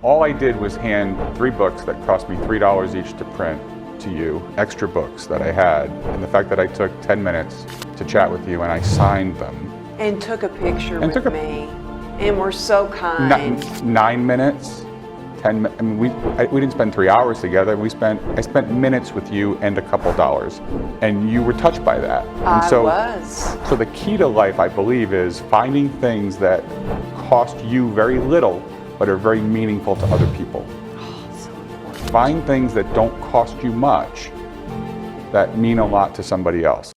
All I did was hand 3 books that cost me $3 each to print to you, extra books that I had, and the fact that I took 10 minutes to chat with you and I signed them. And took a picture with me, and were so kind. 9 minutes, 10 minutes. I mean, we didn't spend 3 hours together. I spent minutes with you and a couple dollars, and you were touched by that. And I was. So the key to life, I believe, is finding things that cost you very little, but are very meaningful to other people. Oh, so important. Find things that don't cost you much, that mean a lot to somebody else.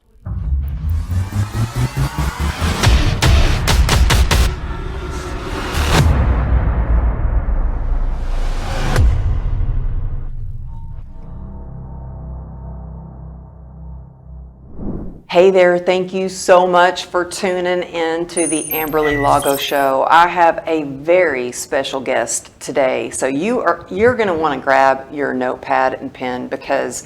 Hey there, thank you so much for tuning in to the Amberly Lago Show. I have a very special guest today. So you're going to want to grab your notepad and pen, because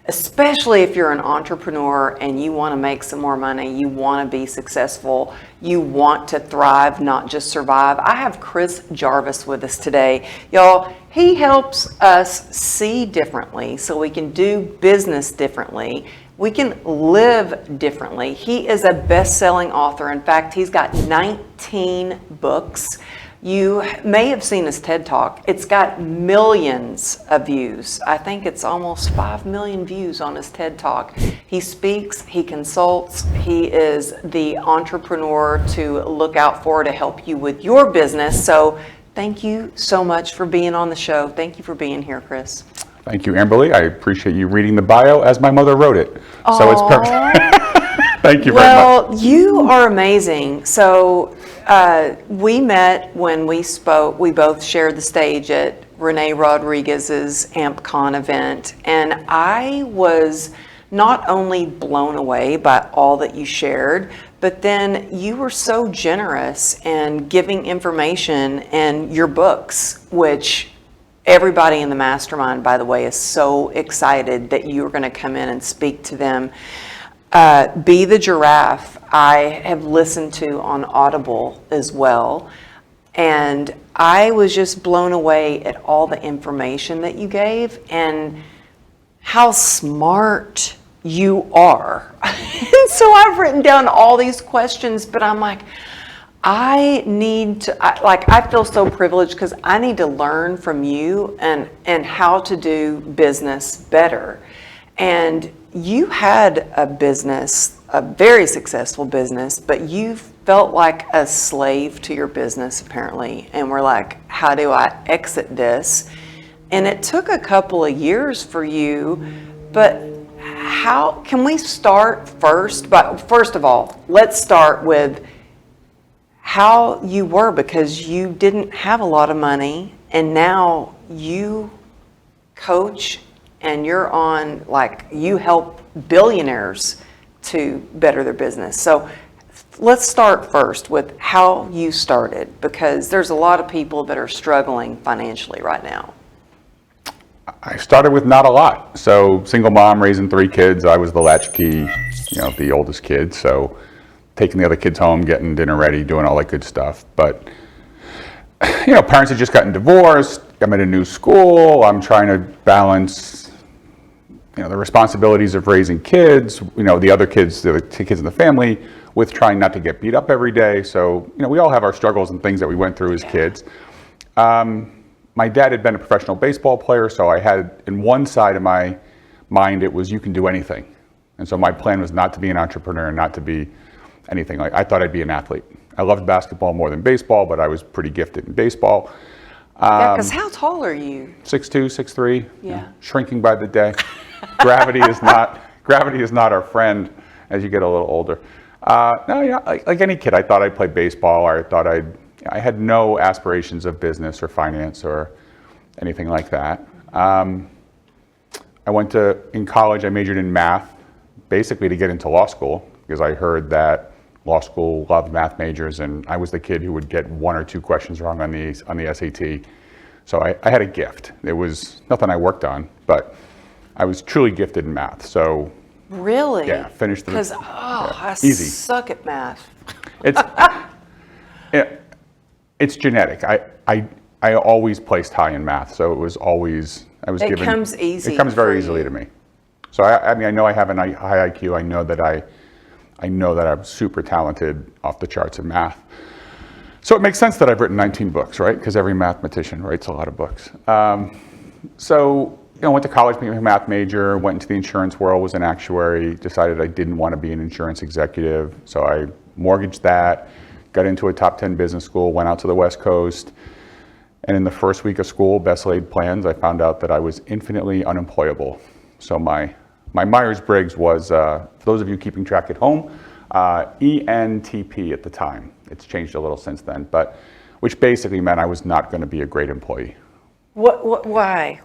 especially if you're an entrepreneur and you want to make some more money, you want to be successful, you want to thrive, not just survive. I have Chris Jarvis with us today. Y'all, he helps us see differently so we can do business differently. We can live differently. He is a best-selling author. In fact, he's got 19 books. You may have seen his TED Talk. It's got millions of views. I think it's almost 5 million views on his TED Talk. He speaks, he consults, he is the entrepreneur to look out for to help you with your business. So thank you so much for being on the show. Thank you for being here, Chris. Thank you, Amberly. I appreciate you reading the bio as my mother wrote it. Aww. So it's perfect. Thank you very much. Well, you are amazing. So we met when we spoke. We both shared the stage at Renee Rodriguez's AmpCon event. And I was not only blown away by all that you shared, but then you were so generous in giving information and your books, which everybody in the mastermind, by the way, is so excited that you are going to come in and speak to them. Be the Giraffe, I have listened to on Audible as well. And I was just blown away at all the information that you gave and how smart you are. And so I've written down all these questions, but I'm like, I feel so privileged because I need to learn from you and how to do business better. And you had a business, a very successful business, but you felt like a slave to your business apparently. And we're like, how do I exit this? And it took a couple of years for you, but how can we start first? But first of all, let's start with how you were, because you didn't have a lot of money and now you coach and you're on, like, you help billionaires to better their business. So let's start first with how you started, because there's a lot of people that are struggling financially right now. I started with not a lot. So single mom raising 3 kids. I was the latchkey, the oldest kid. So taking the other kids home, getting dinner ready, doing all that good stuff. But, parents had just gotten divorced. I'm at a new school. I'm trying to balance, the responsibilities of raising kids, the other kids, the 2 kids in the family, with trying not to get beat up every day. So, we all have our struggles and things that we went through as kids. My dad had been a professional baseball player, so I had, in one side of my mind, it was, you can do anything. And so my plan was not to be an entrepreneur, not to be anything. Like, I thought I'd be an athlete. I loved basketball more than baseball, but I was pretty gifted in baseball. Yeah, because how tall are you? 6'2", 6'3". Yeah. Shrinking by the day. Gravity is not our friend as you get a little older. Like any kid, I thought I'd play baseball, or I thought I had no aspirations of business or finance or anything like that. In college, I majored in math, basically to get into law school, because I heard that law school loved math majors, and I was the kid who would get 1 or 2 questions wrong on the SAT. So I had a gift. It was nothing I worked on, but I was truly gifted in math. So really, yeah, finished the because I easy. Suck at math. It's it's genetic. I always placed high in math, so it was always, I was given. It comes easy. It comes very for easily you. to me. So I mean, I know I have a high IQ. I know that I'm super talented, off the charts in math. So it makes sense that I've written 19 books, right? Because every mathematician writes a lot of books. So, went to college, became a math major, went into the insurance world, was an actuary, decided I didn't want to be an insurance executive. So I mortgaged that, got into a top 10 business school, went out to the West Coast. And in the first week of school, best laid plans, I found out that I was infinitely unemployable. So my Myers-Briggs was, for those of you keeping track at home, ENTP at the time. It's changed a little since then, but which basically meant I was not going to be a great employee. Why?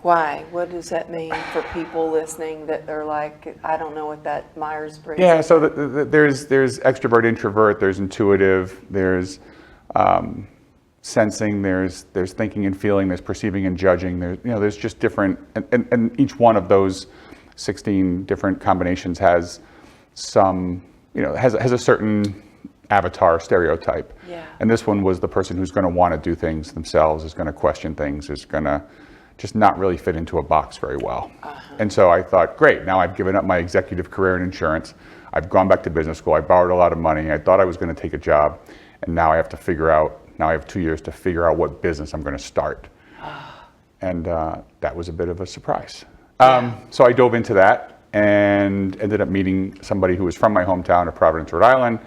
What does that mean for people listening that are like, I don't know what that Myers-Briggs Yeah, is? so there's extrovert, introvert, there's intuitive, there's sensing, there's thinking and feeling, there's perceiving and judging. There's just different, and each one of those 16 different combinations has some, has a certain avatar stereotype. Yeah. And this one was the person who's going to want to do things themselves, is going to question things, is going to just not really fit into a box very well. And so I thought, great, now I've given up my executive career in insurance. I've gone back to business school. I borrowed a lot of money. I thought I was going to take a job. And now I have to now I have 2 years to figure out what business I'm going to start. And that was a bit of a surprise. So I dove into that and ended up meeting somebody who was from my hometown of Providence, Rhode Island.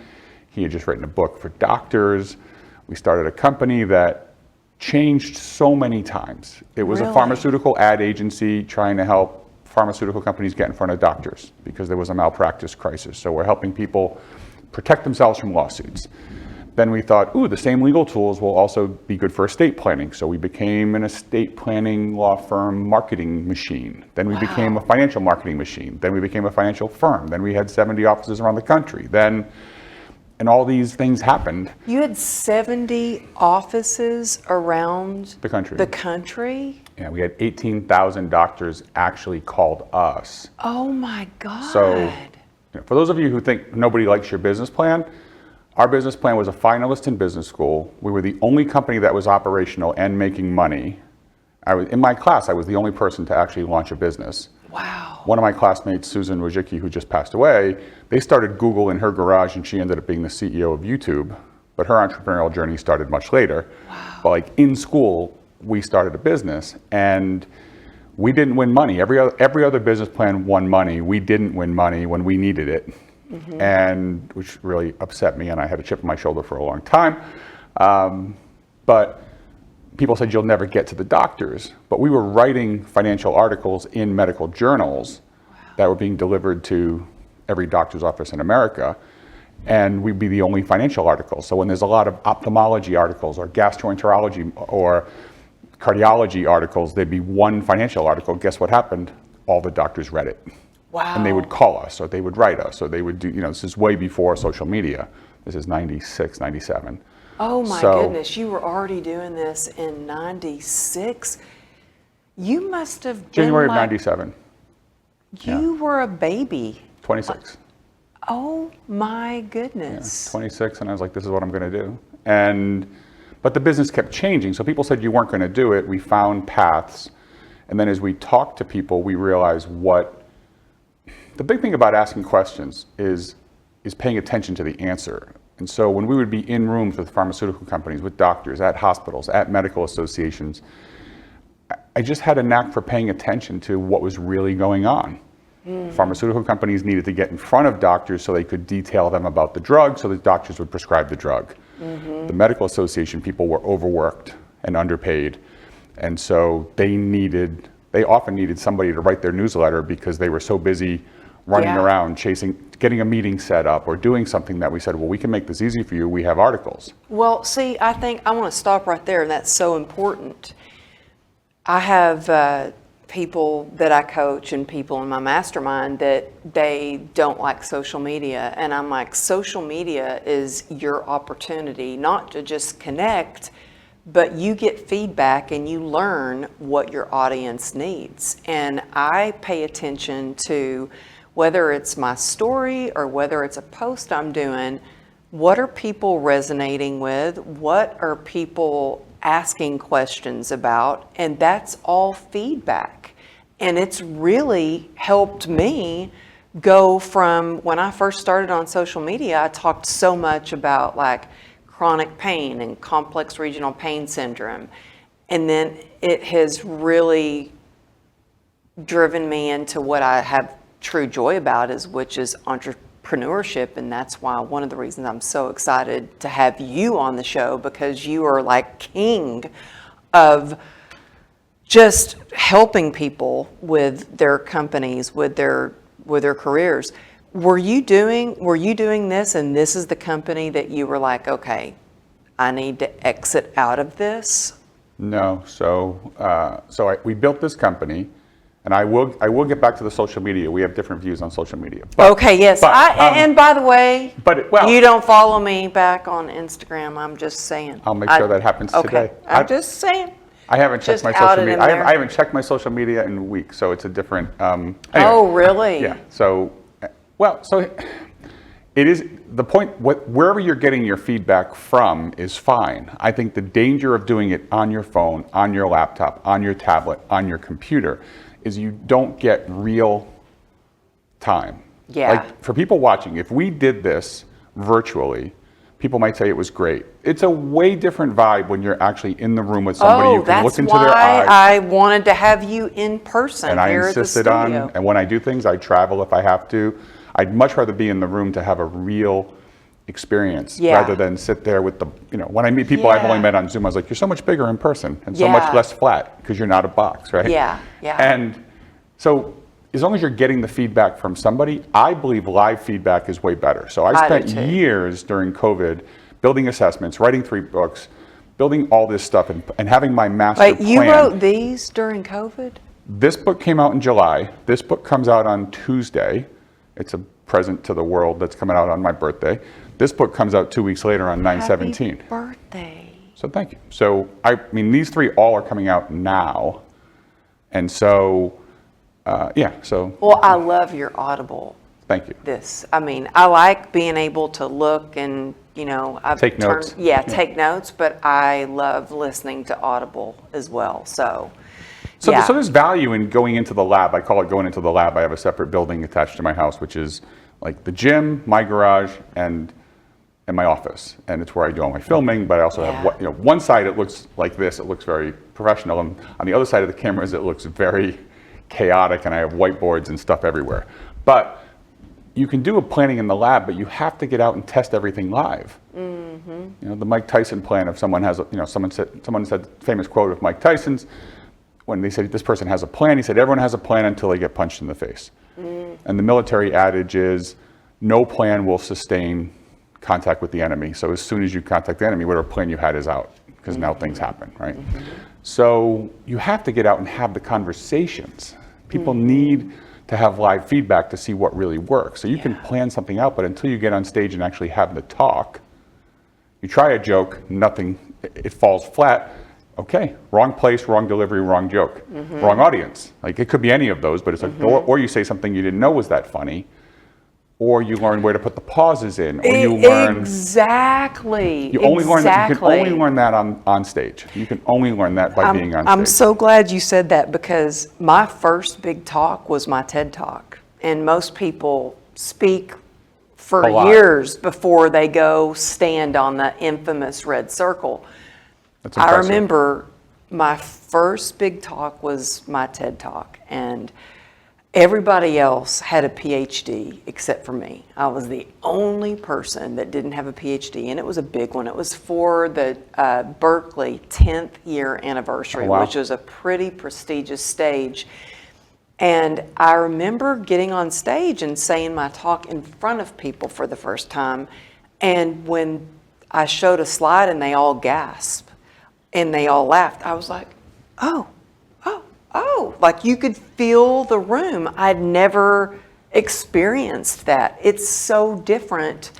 He had just written a book for doctors. We started a company that changed so many times. It was a pharmaceutical ad agency trying to help pharmaceutical companies get in front of doctors because there was a malpractice crisis. So we're helping people protect themselves from lawsuits. Then we thought, the same legal tools will also be good for estate planning. So we became an estate planning law firm marketing machine. Then we became a financial marketing machine. Then we became a financial firm. Then we had 70 offices around the country. And all these things happened. You had 70 offices around The country. the country? Yeah, we had 18,000 doctors actually called us. Oh my God. So for those of you who think nobody likes your business plan, our business plan was a finalist in business school. We were the only company that was operational and making money. In my class, I was the only person to actually launch a business. Wow. One of my classmates, Susan Wojcicki, who just passed away, they started Google in her garage and she ended up being the CEO of YouTube. But her entrepreneurial journey started much later. Wow. But in school, we started a business and we didn't win money. Every other business plan won money. We didn't win money when we needed it. Mm-hmm. And which really upset me, and I had a chip on my shoulder for a long time. But people said, you'll never get to the doctors. But we were writing financial articles in medical journals that were being delivered to every doctor's office in America. And we'd be the only financial articles. So when there's a lot of ophthalmology articles or gastroenterology or cardiology articles, there'd be one financial article. Guess what happened? All the doctors read it. Wow. And they would call us, or they would write us, or they would do, this is way before social media. This is 96, 97. Oh my goodness, you were already doing this in 96? You must have been January of 97. You were a baby. 26. Oh my goodness. 26, and I was like, this is what I'm going to do. But the business kept changing, so people said you weren't going to do it. We found paths, and then as we talked to people, we realized the big thing about asking questions is paying attention to the answer. And so when we would be in rooms with pharmaceutical companies, with doctors, at hospitals, at medical associations, I just had a knack for paying attention to what was really going on. Pharmaceutical companies needed to get in front of doctors so they could detail them about the drug so that doctors would prescribe the drug. The medical association people were overworked and underpaid. And so they often needed somebody to write their newsletter because they were so busy running around getting a meeting set up or doing something that we said, well, we can make this easy for you. We have articles. Well, see, I think I want to stop right there, and that's so important. I have people that I coach and people in my mastermind that they don't like social media. And I'm like, social media is your opportunity not to just connect, but you get feedback and you learn what your audience needs. And I pay attention to whether it's my story or whether it's a post I'm doing, what are people resonating with? What are people asking questions about, and that's all feedback. And it's really helped me go from when I first started on social media, I talked so much about like chronic pain and complex regional pain syndrome. And then it has really driven me into what I have true joy about, which is entrepreneurship. And that's why one of the reasons I'm so excited to have you on the show, because you are like king of just helping people with their companies, with their careers. Were you doing this, and this is the company that you were like, okay, I need to exit out of this? No. We built this company, and I will get back to the social media. We have different views on social media. Okay, yes. And by the way, you don't follow me back on Instagram. I'm just saying. I'll make sure that happens today. I'm just saying. I haven't checked my social media. I haven't checked my social media in weeks, so it's a different. Anyway, oh, really? Yeah. So it is the point. Wherever you're getting your feedback from is fine. I think the danger of doing it on your phone, on your laptop, on your tablet, on your computer, is you don't get real time. Yeah. Like for people watching, if we did this virtually, people might say it was great. It's a way different vibe when you're actually in the room with somebody. You can look into their eyes. I wanted to have you in person and here I insisted at the studio. and when I do things, I travel if I have to. I'd much rather be in the room to have a real experience rather than sit there with when I meet people I've only met on Zoom, I was like, you're so much bigger in person and so much less flat because you're not a box, right? Yeah. And so as long as you're getting the feedback from somebody, I believe live feedback is way better. So I spent years during COVID building assessments, writing 3 books, building all this stuff and having my master plan. You wrote these during COVID? This book came out in July. This book comes out on Tuesday. It's a present to the world that's coming out on my birthday. This book comes out 2 weeks later on 9/17. Happy birthday. So thank you. So these 3 all are coming out now. And so, Well, I love your Audible. Thank you. I like being able to look and, take notes. Take notes, but I love listening to Audible as well. So there's value in going into the lab. I call it going into the lab. I have a separate building attached to my house, which is like the gym, my garage, and my office. And it's where I do all my filming, but I also have, one side it looks like this, it looks very professional. And on the other side of the cameras, it looks very chaotic, and I have whiteboards and stuff everywhere. But you can do a planning in the lab, but you have to get out and test everything live. Mm-hmm. The Mike Tyson plan, if someone has, someone said the famous quote of Mike Tyson's, when they said this person has a plan, he said everyone has a plan until they get punched in the face. And the military adage is no plan will sustain contact with the enemy. So as soon as you contact the enemy, whatever plan you had is out, because now things happen, right? So you have to get out and have the conversations. People need to have live feedback to see what really works. So you can plan something out, but until you get on stage and actually have the talk, you try a joke, nothing, it falls flat. Okay, wrong place, wrong delivery, wrong joke, wrong audience. Like it could be any of those, but it's like, or you say something you didn't know was that funny, or you learn where to put the pauses in, or you learn. Exactly. You only learn that. You can only learn that on stage. You can only learn that by being on stage. I'm so glad you said that, because my first big talk was my TED Talk, and most people speak for years before they go stand on the infamous red circle. That's impressive. I remember my first big talk was my TED Talk, and everybody else had a PhD except for me. I was the only person that didn't have a PhD, and it was a big one. It was for the Berkeley 10th year anniversary, which was a pretty prestigious stage. And I remember getting on stage and saying my talk in front of people for the first time, and when I showed a slide and they all gasped and they all laughed, I was like, oh, like you could feel the room. I'd never experienced that. It's so different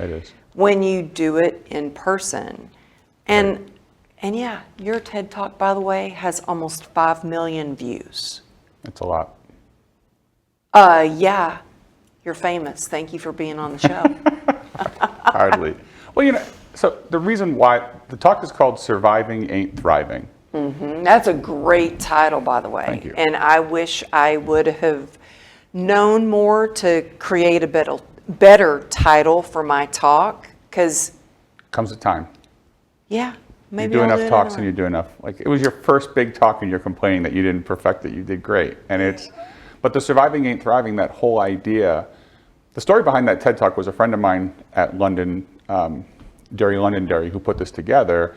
when you do it in person. And yeah, your TED Talk, by the way, has almost 5 million views. That's a lot. Yeah, you're famous. Thank you for being on the show. Hardly. Well, So the reason why the talk is called Surviving Ain't Thriving. That's a great title, by the way. Thank you. And I wish I would have known more to create a better title for my talk, because, Comes a time. yeah, maybe You do I'll enough do it talks and anyway. you do enough. Like, it was your first big talk and you're complaining that you didn't perfect it. You did great. But the Surviving Ain't Thriving, that whole idea, the story behind that TED Talk was a friend of mine at London Dairy, who put this together,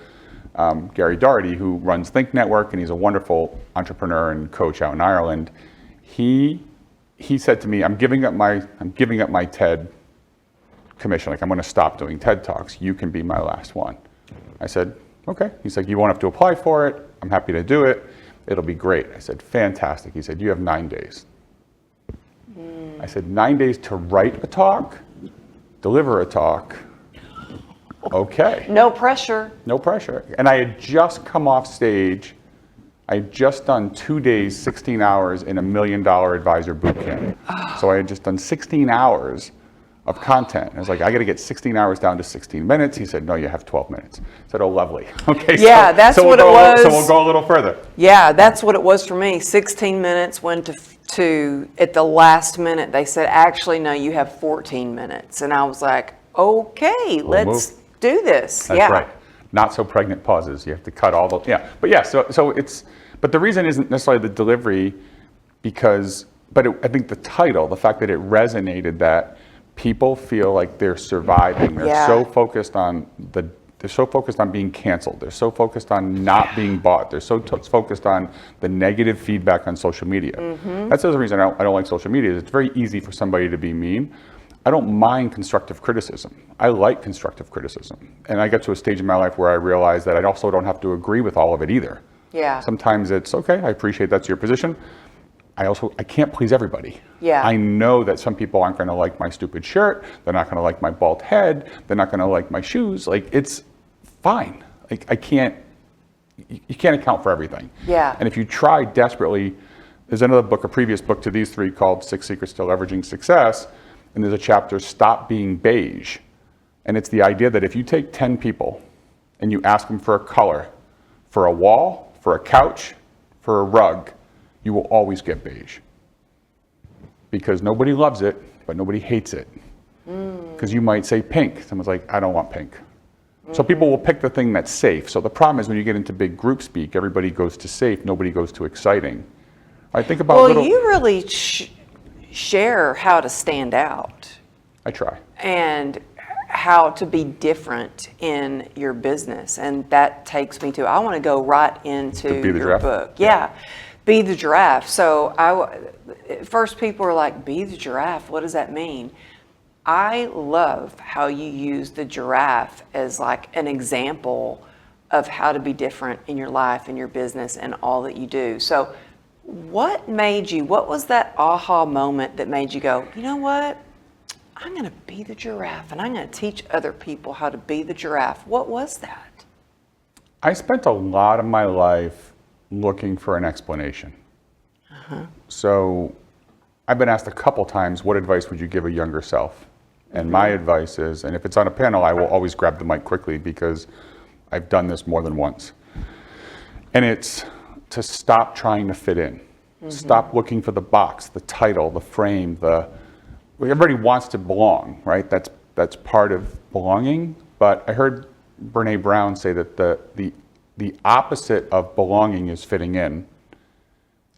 Gary Doherty, who runs Think Network, and he's a wonderful entrepreneur and coach out in Ireland. He said to me, I'm giving up my TED commission. Like, I'm going to stop doing TED Talks. You can be my last one. I said, okay. He's like, you won't have to apply for it. I'm happy to do it. It'll be great. I said, fantastic. He said, you have 9 days. I said, 9 days to write a talk, deliver a talk. Okay. No pressure. No pressure. And I had just come off stage. I had just done 2 days, 16 hours in $1 million advisor boot camp. So I had just done 16 hours of content. I was like, I got to get 16 hours down to 16 minutes. He said, no, you have 12 minutes. I said, oh, lovely. Okay. Yeah, that's what it was. So we'll go a little further. Yeah, that's what it was for me. 16 minutes went to at the last minute, they said, actually, no, you have 14 minutes. And I was like, okay, let's do this. That's right. Not so pregnant pauses. You have to cut all the, yeah. But yeah, so it's, but the reason isn't necessarily the delivery I think the title, the fact that it resonated, that people feel like they're surviving. They're so focused on being canceled. They're so focused on not being bought. They're so focused on the negative feedback on social media. That's the reason I don't like social media. It's very easy for somebody to be mean. I don't mind constructive criticism. I like constructive criticism. And I got to a stage in my life where I realized that I also don't have to agree with all of it either. Yeah. Sometimes it's, okay, I appreciate that's your position. I can't please everybody. Yeah. I know that some people aren't going to like my stupid shirt. They're not going to like my bald head. They're not going to like my shoes. Like, it's fine. Like, you can't account for everything. Yeah. And if you try desperately, there's another book, a previous book to these three, called 6 Secrets to Leveraging Success. And there's a chapter, Stop Being Beige. And it's the idea that if you take 10 people and you ask them for a color, for a wall, for a couch, for a rug, you will always get beige. Because nobody loves it, but nobody hates it. Because you might say pink. Someone's like, I don't want pink. So people will pick the thing that's safe. So the problem is when you get into big group speak, everybody goes to safe, nobody goes to exciting. I think about you really share how to stand out. I try. And how to be different in your business. And that takes me to, I want to go right into Be the your Giraffe? book. Yeah. Be the Giraffe. So at first people are like, be the giraffe, what does that mean? I love how you use the giraffe as like an example of how to be different in your life and your business and all that you do. So what was that aha moment that made you go, you know what? I'm going to be the giraffe and I'm going to teach other people how to be the giraffe. What was that? I spent a lot of my life looking for an explanation. So I've been asked a couple times, what advice would you give a younger self? And my advice is, and if it's on a panel, I will always grab the mic quickly because I've done this more than once. And it's to stop trying to fit in. Stop looking for the box, the title, the frame, everybody wants to belong, right? That's part of belonging. But I heard Brene Brown say that the opposite of belonging is fitting in.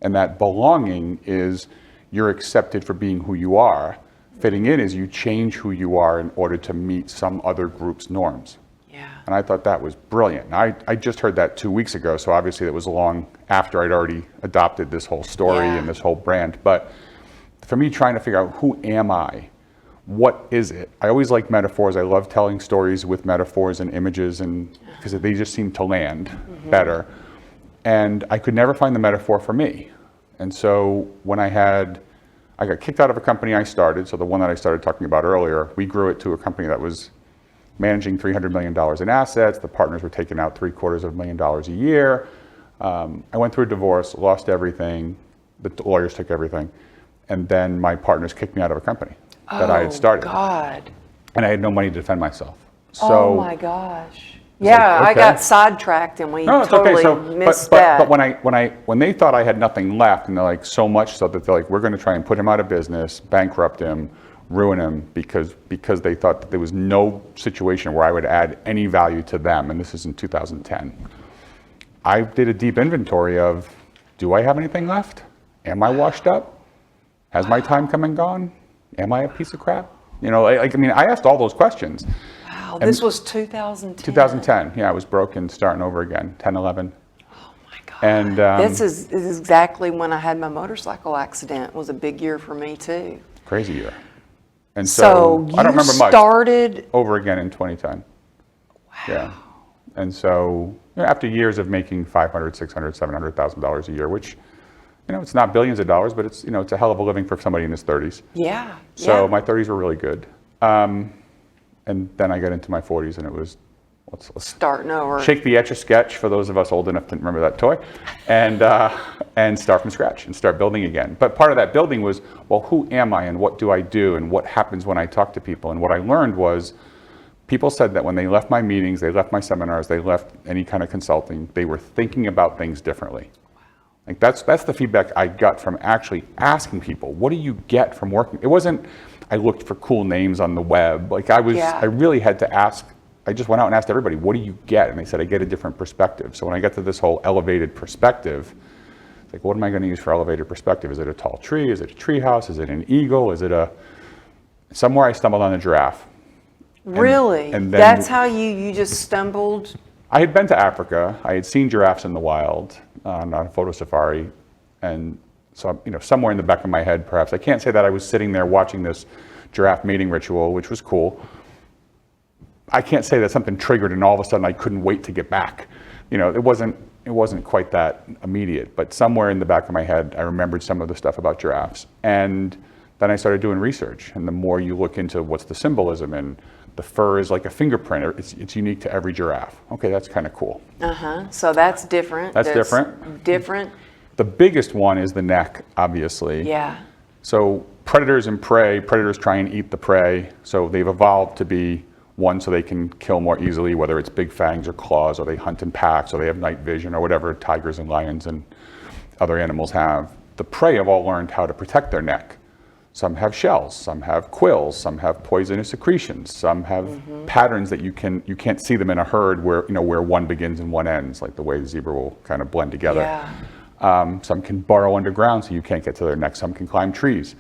And that belonging is you're accepted for being who you are. Fitting in is you change who you are in order to meet some other group's norms. Yeah. And I thought that was brilliant. I just heard that 2 weeks ago, so obviously that was long after I'd already adopted this whole story and this whole brand. But for me, trying to figure out who am I? What is it? I always like metaphors. I love telling stories with metaphors and images, and because they just seem to land better. And I could never find the metaphor for me. And so when I got kicked out of a company I started, so the one that I started talking about earlier, we grew it to a company that was managing $300 million in assets. The partners were taking out $750,000 a year. I went through a divorce, lost everything. The lawyers took everything. And then my partners kicked me out of a company that I had started. Oh, God. And I had no money to defend myself. Oh my gosh. Yeah, like, I okay. got sidetracked and we No, it's totally okay. So, missed but that. when they thought I had nothing left, and they're like so much so that they're like, we're going to try and put him out of business, bankrupt him, ruin him, because they thought that there was no situation where I would add any value to them. And this is in 2010. I did a deep inventory of, do I have anything left? Am I washed up? Has my time come and gone? Am I a piece of crap? You know, I mean, I asked all those questions. Wow, this was 2010. 2010, yeah, I was broken, starting over again, 10, 11. Oh my God. And This is exactly when I had my motorcycle accident. It was a big year for me too. crazy year. And So I don't remember much. started Over again in 2010. Wow. Yeah. And so after years of making $500,000, $600,000, $700,000 a year, which, you know, it's not billions of dollars, but it's, you know, it's a hell of a living for somebody in his 30s. Yeah. So my 30s were really good. And then I got into my 40s and it was, let's starting over. shake the Etch-a-Sketch, for those of us old enough to remember that toy, and start from scratch and start building again. But part of that building was, well, who am I and what do I do and what happens when I talk to people? And what I learned was, people said that when they left my meetings, they left my seminars, they left any kind of consulting, they were thinking about things differently. Wow. Like that's the feedback I got from actually asking people, what do you get from working? It wasn't, I looked for cool names on the web. Like I really had to ask. I just went out and asked everybody, what do you get? And they said, I get a different perspective. So when I got to this whole elevated perspective, it's like, what am I going to use for elevated perspective? Is it a tall tree? Is it a tree house? Is it an eagle? Is it somewhere I stumbled on a giraffe. Really? And then that's how you just stumbled? I had been to Africa. I had seen giraffes in the wild on a photo safari. And so, you know, somewhere in the back of my head, perhaps, I can't say that I was sitting there watching this giraffe mating ritual, which was cool. I can't say that something triggered and all of a sudden I couldn't wait to get back. You know, it wasn't quite that immediate, but somewhere in the back of my head, I remembered some of the stuff about giraffes. And then I started doing research. And the more you look into what's the symbolism, and the fur is like a fingerprint, it's unique to every giraffe. Okay, that's kind of cool. So that's different. That's different. Different. The biggest one is the neck, obviously. Yeah. So predators and prey, predators try and eat the prey. So they've evolved to be one, so they can kill more easily, whether it's big fangs or claws, or they hunt in packs, or they have night vision, or whatever tigers and lions and other animals have. The prey have all learned how to protect their neck. Some have shells, some have quills, some have poisonous secretions, some have patterns that you can't see them in a herd where, you know, where one begins and one ends, like the way the zebra will kind of blend together. Yeah. Some can burrow underground so you can't get to their neck. Some can climb trees.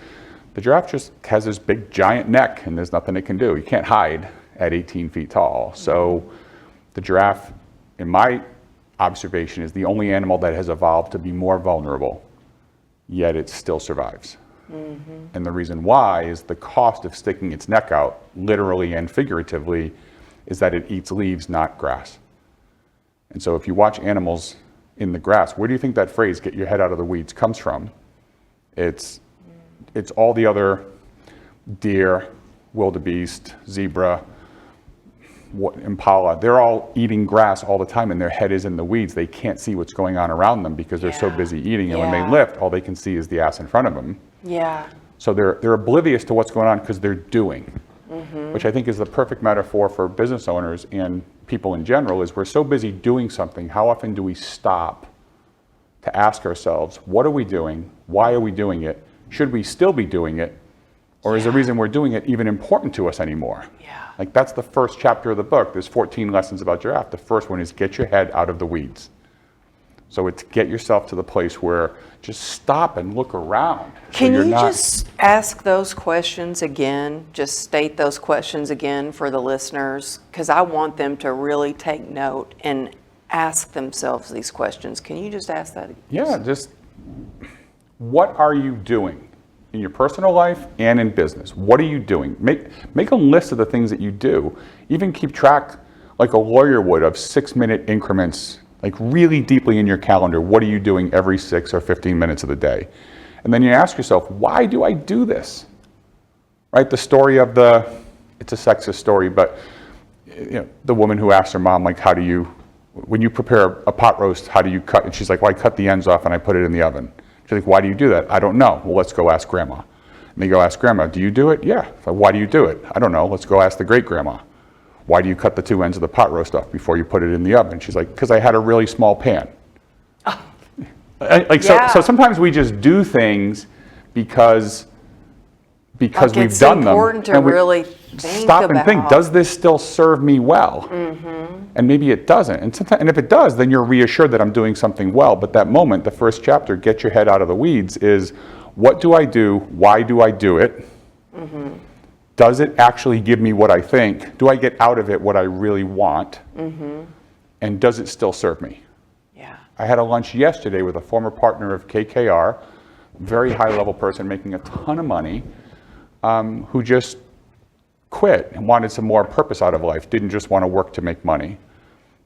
The giraffe just has this big giant neck and there's nothing it can do. You can't hide at 18 feet tall. So the giraffe, in my observation, is the only animal that has evolved to be more vulnerable, yet it still survives. And the reason why is the cost of sticking its neck out, literally and figuratively, is that it eats leaves, not grass. And so if you watch animals in the grass, where do you think that phrase, get your head out of the weeds, comes from? It's all the other deer, wildebeest, zebra, impala, they're all eating grass all the time and their head is in the weeds. They can't see what's going on around them because they're so busy eating. And when they lift, all they can see is the ass in front of them. Yeah. So they're oblivious to what's going on because they're doing, which I think is the perfect metaphor for business owners and people in general. Is we're so busy doing something, how often do we stop to ask ourselves, what are we doing? Why are we doing it? Should we still be doing it? Or is the reason we're doing it even important to us anymore? Yeah. Like that's the first chapter of the book. There's 14 lessons about giraffe. The first one is get your head out of the weeds. So it's get yourself to the place where just stop and look around. Can you just ask those questions again? Just state those questions again for the listeners, because I want them to really take note and ask themselves these questions. Can you just ask that again? Yeah, just what are you doing in your personal life and in business? What are you doing? Make a list of the things that you do. Even keep track, like a lawyer would, of 6-minute increments, like really deeply in your calendar. What are you doing every 6 or 15 minutes of the day? And then you ask yourself, why do I do this? Right? The story of it's a sexist story, but you know, the woman who asked her mom, like, when you prepare a pot roast, how do you cut? And she's like, well, I cut the ends off and I put it in the oven. She's like, why do you do that? I don't know. Well, let's go ask grandma. And they go ask grandma, do you do it? Yeah. So why do you do it? I don't know. Let's go ask the great grandma. why do you cut the two ends of the pot roast off before you put it in the oven? She's like, because I had a really small pan. So sometimes we just do things because we've done them. It's important to really think stop and think, does this still serve me well? And maybe it doesn't. And if it does, then you're reassured that I'm doing something well. But that moment, the first chapter, get your head out of the weeds, is what do I do? Why do I do it? Does it actually give me what I think? Do I get out of it what I really want? And does it still serve me? I had a lunch yesterday with a former partner of KKR, very high level person making a ton of money, who just quit and wanted some more purpose out of life, didn't just want to work to make money.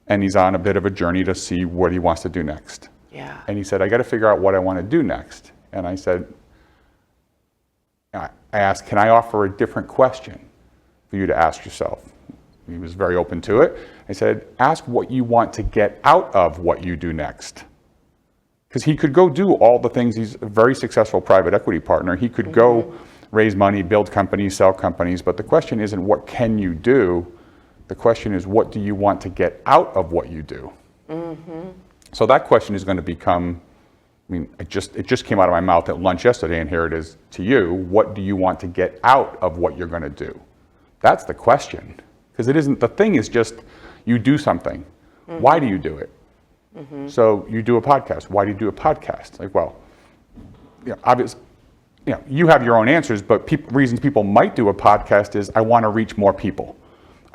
And he's on a bit of a journey to see what he wants to do next. And he said, I got to figure out what I want to do next. And I said, I asked, can I offer a different question for you to ask yourself? He was very open to it. I said, ask what you want to get out of what you do next. Because he could go do all the things. He's a very successful private equity partner. He could go raise money, build companies, sell companies. But the question isn't what can you do? The question is what do you want to get out of what you do? So that question is going to become, it just came out of my mouth at lunch yesterday, and here it is to you. What do you want to get out of what you're going to do? That's the question. Because it isn't, the thing is just, you do something. Why do you do it? So you do a podcast. Why do you do a podcast? Like, well, obviously, you have your own answers, but reasons people might do a podcast is, I want to reach more people.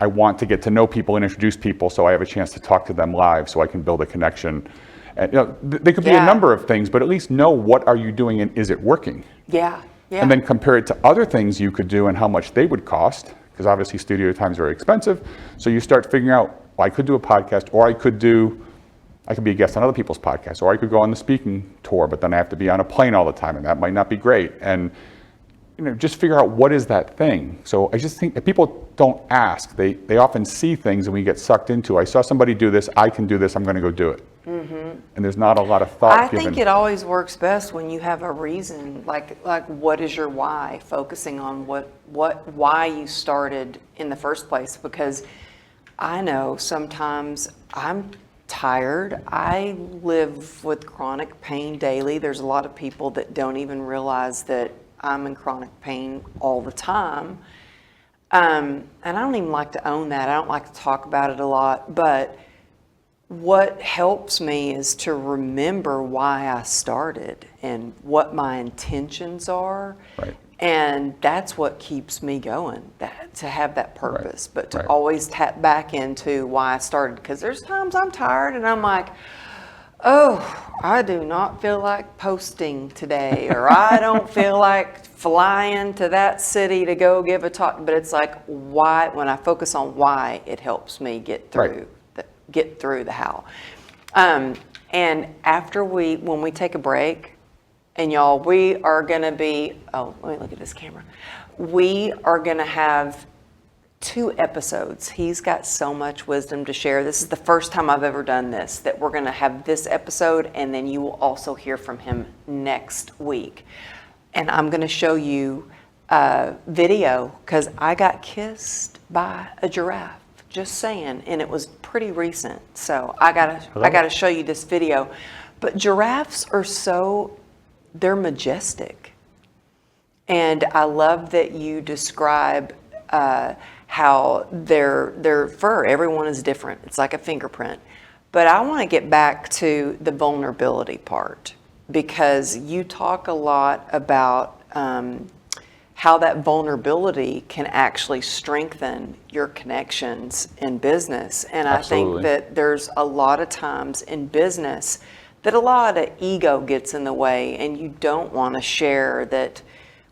I want to get to know people and introduce people so I have a chance to talk to them live so I can build a connection. And, there could be a number of things, but at least know what are you doing and is it working? And then compare it to other things you could do and how much they would cost. Because obviously studio time is very expensive. So you start figuring out, well, I could do a podcast, or I could be a guest on other people's podcasts, or I could go on the speaking tour, but then I have to be on a plane all the time, and that might not be great. And just figure out what is that thing. So I just think if people don't ask, they often see things and we get sucked into, I saw somebody do this, I can do this, I'm going to go do it. And there's not a lot of thought given. I think it always works best when you have a reason, like what is your why, focusing on why you started in the first place. Because I know sometimes I'm tired. I live with chronic pain daily. There's a lot of people that don't even realize that I'm in chronic pain all the time. And I don't even like to own that. I don't like to talk about it a lot, but what helps me is to remember why I started and what my intentions are. And that's what keeps me going, to have that purpose, but to always tap back into why I started. Because there's times I'm tired and I'm like, oh, I do not feel like posting today, or I don't feel like flying to that city to go give a talk. But it's like, why? When I focus on why, it helps me get through the how. And after when we take a break, and y'all, we are gonna be, let me look at this camera. We are gonna have 2 episodes. He's got so much wisdom to share. This is the first time I've ever done this, that we're gonna have this episode, and then you will also hear from him next week. And I'm gonna show you a video, because I got kissed by a giraffe. Just saying, and it was pretty recent. So I gotta show you this video. But giraffes are they're majestic. And I love that you describe how their fur, everyone is different. It's like a fingerprint. But I want to get back to the vulnerability part, because you talk a lot about how that vulnerability can actually strengthen your connections in business. And Absolutely. I think that there's a lot of times in business that a lot of ego gets in the way, and you don't want to share that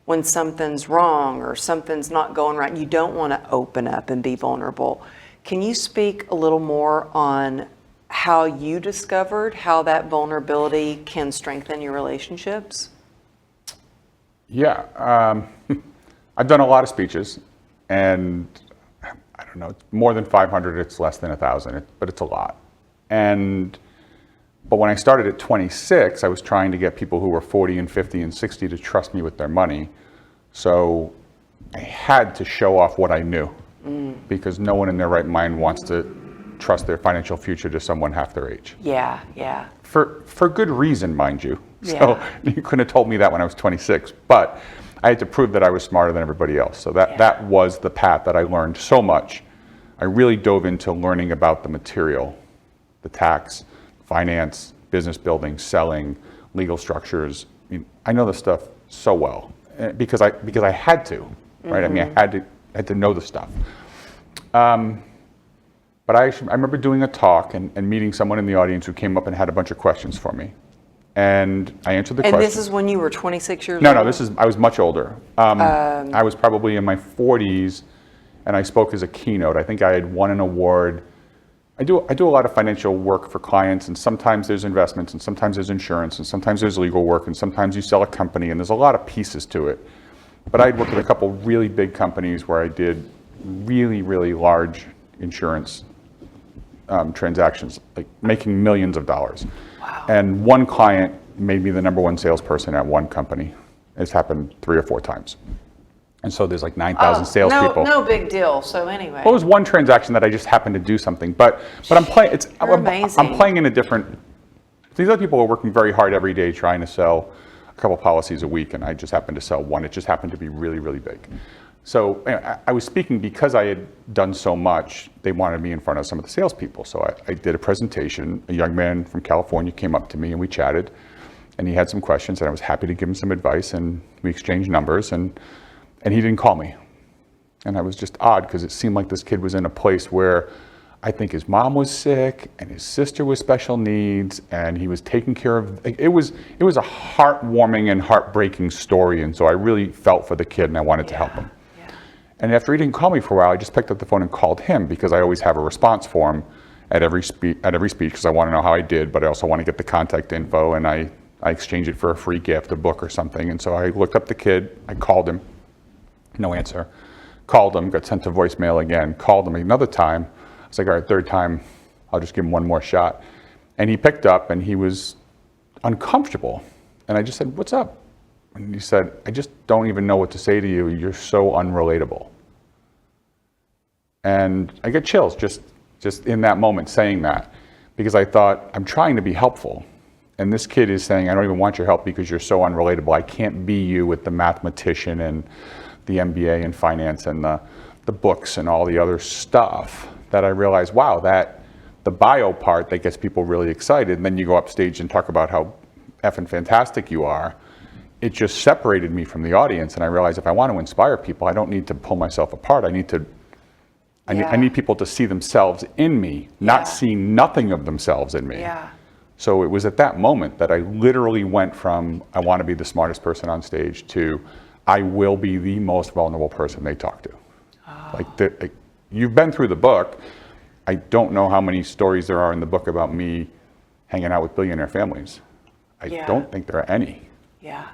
when something's wrong or something's not going right. You don't want to open up and be vulnerable. Can you speak a little more on how you discovered how that vulnerability can strengthen your relationships? Yeah, I've done a lot of speeches, and I don't know, more than 500, it's less than 1,000, but it's a lot. But when I started at 26, I was trying to get people who were 40 and 50 and 60 to trust me with their money. So I had to show off what I knew. because no one in their right mind wants to trust their financial future to someone half their age. Yeah, yeah. For good reason, mind you. Yeah. So you couldn't have told me that when I was 26, but I had to prove that I was smarter than everybody else. So that was the path that I learned so much. I really dove into learning about the material, the tax, finance, business building, selling, legal structures. I know this stuff so well because I had to, right? I mean, I had to know the stuff. But I remember doing a talk and meeting someone in the audience who came up and had a bunch of questions for me. And I answered the question. And this is when you were 26 years old? No, I was much older. I was probably in my 40s, and I spoke as a keynote. I think I had won an award. I do a lot of financial work for clients, and sometimes there's investments, and sometimes there's insurance, and sometimes there's legal work, and sometimes you sell a company, and there's a lot of pieces to it. But I'd worked with a couple really big companies where I did really, really large insurance transactions, like making millions of dollars. Wow. And one client made me the #1 salesperson at one company. It's happened 3 or 4 times. And so there's like 9,000 salespeople. No big deal. So anyway. Well, it was one transaction that I just happened to do something, but I'm playing. I'm playing in a different. These other people are working very hard every day trying to sell a couple policies a week, and I just happened to sell one. It just happened to be really, really big. So I was speaking because I had done so much. They wanted me in front of some of the salespeople. So I did a presentation. A young man from California came up to me and we chatted, and he had some questions, and I was happy to give him some advice, and we exchanged numbers, and he didn't call me. And I was just odd because it seemed like this kid was in a place where I think his mom was sick and his sister was special needs, and he was taking care of. It was a heartwarming and heartbreaking story, and so I really felt for the kid, and I wanted to help him. And after he didn't call me for a while, I just picked up the phone and called him because I always have a response for him at every speech because I want to know how I did, but I also want to get the contact info, and I exchange it for a free gift, a book or something. And so I looked up the kid, I called him, no answer. Called him, got sent to voicemail again, called him another time. I was like, all right, third time, I'll just give him one more shot. And he picked up and he was uncomfortable. And I just said, what's up? And he said, I just don't even know what to say to you. You're so unrelatable. And I get chills just in that moment saying that, because I thought, I'm trying to be helpful. And this kid is saying, I don't even want your help because you're so unrelatable. I can't be you with the mathematician and the MBA and finance and the books and all the other stuff, that I realized, wow, that the bio part that gets people really excited, and then you go upstage and talk about how effing fantastic you are. It just separated me from the audience, and I realized if I want to inspire people, I don't need to pull myself apart. I need people to see themselves in me, not see nothing of themselves in me. Yeah. So it was at that moment that I literally went from I want to be the smartest person on stage to I will be the most vulnerable person they talk to. Like you've been through the book. I don't know how many stories there are in the book about me hanging out with billionaire families. I don't think there are any. Yeah.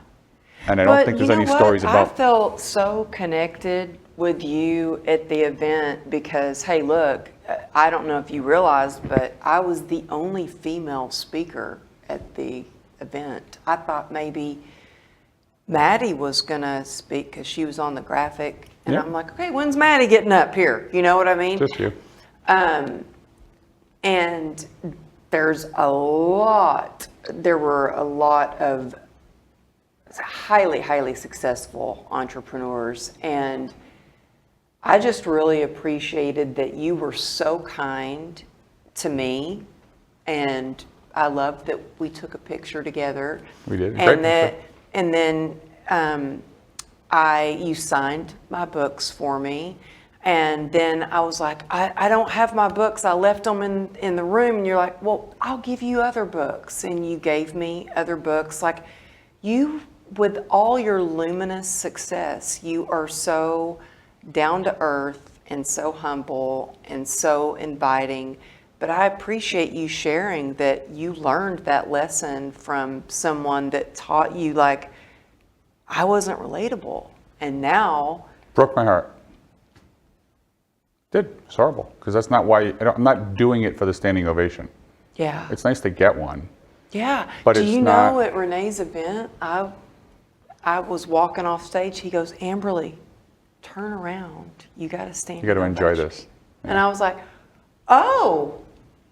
And I don't think there's any stories about. I felt so connected with you at the event because, hey, look, I don't know if you realized, but I was the only female speaker at the event. I thought maybe Maddie was going to speak because she was on the graphic. And I'm like, okay, when's Maddie getting up here? You know what I mean? Just you. And there were a lot of highly, highly successful entrepreneurs. And I just really appreciated that you were so kind to me. And I loved that we took a picture together. We did. And then you signed my books for me. And then I was like, I don't have my books. I left them in the room. And you're like, well, I'll give you other books. And you gave me other books. Like you, with all your luminous success, you are so down to earth and so humble and so inviting. But I appreciate you sharing that you learned that lesson from someone that taught you, like, I wasn't relatable. And now. Broke my heart. It's horrible, because that's not why, I'm not doing it for the standing ovation. Yeah. It's nice to get one. Yeah. But Do you know at Renee's event, I was walking off stage, he goes, Amberly, turn around. You got to stand. You got to in enjoy ovation." this. And I was like, oh,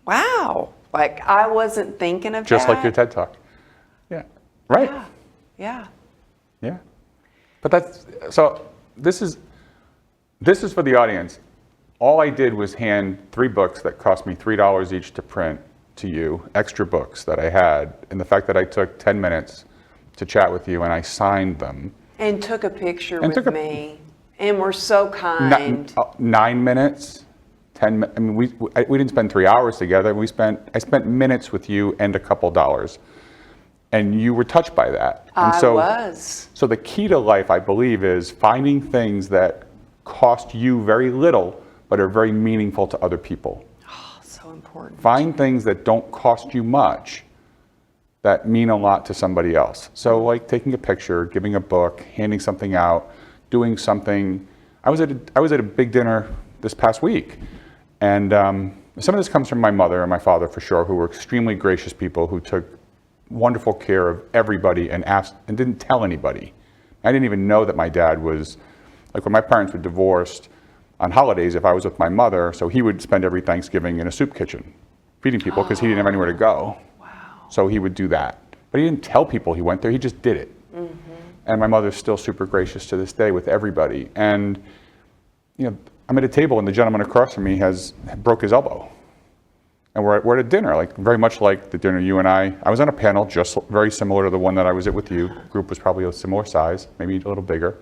wow. Like, I wasn't thinking of Just that. like your TED Talk. Yeah. Right. Yeah. Yeah. Yeah. But this is for the audience. All I did was hand 3 books that cost me $3 each to print to you, extra books that I had, and the fact that I took 10 minutes to chat with you and I signed them. And took a picture And with me. And were so kind. 9 minutes, 10. I mean, we didn't spend 3 hours together. I spent minutes with you and a couple dollars, and you were touched by that. And I was. So the key to life, I believe, is finding things that cost you very little, but are very meaningful to other people. Oh, so important. Find things that don't cost you much, that mean a lot to somebody else. So like taking a picture, giving a book, handing something out, doing something. I was at a big dinner this past week, and some of this comes from my mother and my father for sure, who were extremely gracious people who took wonderful care of everybody and didn't tell anybody. I didn't even know that my dad was, like when my parents were divorced, on holidays, if I was with my mother, so he would spend every Thanksgiving in a soup kitchen, feeding people because he didn't have anywhere to go. Wow. So he would do that. But he didn't tell people he went there, he just did it. Mm-hmm. And my mother's still super gracious to this day with everybody. And I'm at a table and the gentleman across from me broke his elbow. And we're at a dinner, like very much like the dinner you and I was on a panel just very similar to the one that I was at with you. The group was probably a similar size, maybe a little bigger.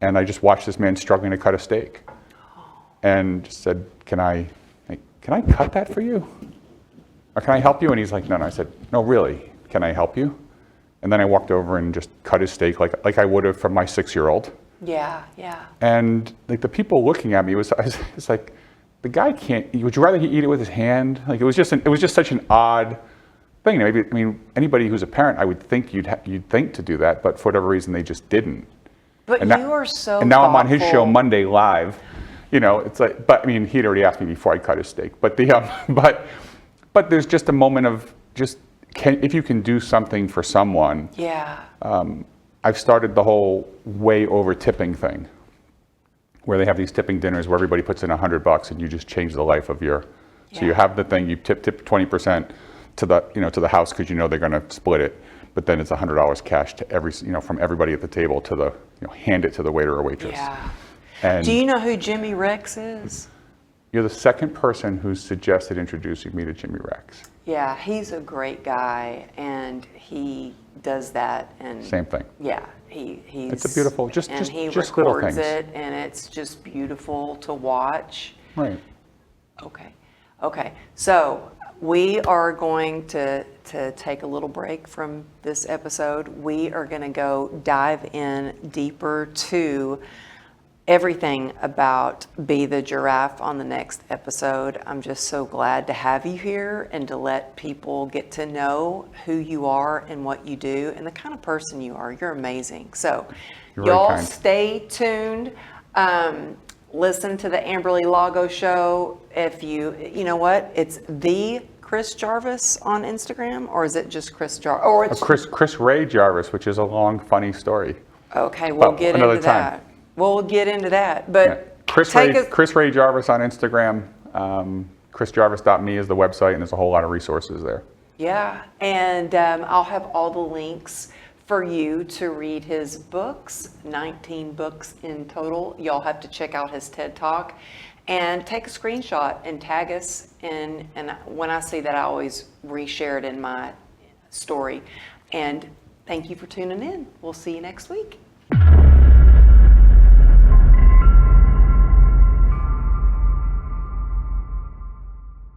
And I just watched this man struggling to cut a steak. And just said, can I cut that for you? Or can I help you? And he's like, no. I said, no, really, can I help you? And then I walked over and just cut his steak like I would have from my 6-year-old. Yeah, yeah. And like the people looking at me it's like, the guy can't. Would you rather he eat it with his hand? Like it was just such an odd thing. Maybe anybody who's a parent, I would think you'd think to do that, but for whatever reason they just didn't. But you are so. And now thoughtful. I'm on his show Monday live. It's like, but he'd already asked me before I cut his steak. But but there's just a moment of just if you can do something for someone. Yeah. I've started the whole way over tipping thing, where they have these tipping dinners where everybody puts in $100 and you just change the life of your. Yeah. So you have the thing, you tip 20% to the house because they're going to split it, but then it's $100 cash to from everybody at the table to the hand it to the waiter or waitress. Yeah. And do you know who Jimmy Rex is? You're the second person who's suggested introducing me to Jimmy Rex. Yeah, he's a great guy, and he does that. And same thing. Yeah, he's. It's a beautiful, he just little records things. it, and it's just beautiful to watch. Right. Okay. So we are going to take a little break from this episode. We are going to go dive in deeper to everything about Be the Giraffe on the next episode. I'm just so glad to have you here and to let people get to know who you are and what you do and the kind of person you are. You're amazing. So y'all stay tuned. Listen to the Amberly Lago Show. If you know what, it's the Chris Jarvis on Instagram, or is it just Chris Jarvis? Or it's Chris Ray Jarvis, which is a long, funny story. Okay, we'll get into that. We'll get into that. But yeah. Chris Ray Jarvis on Instagram. ChrisJarvis.me is the website, and there's a whole lot of resources there. Yeah, and I'll have all the links for you to read his books, 19 books in total. Y'all have to check out his TED Talk and take a screenshot and tag us. And when I see that, I always reshare it in my story. And thank you for tuning in. We'll see you next week.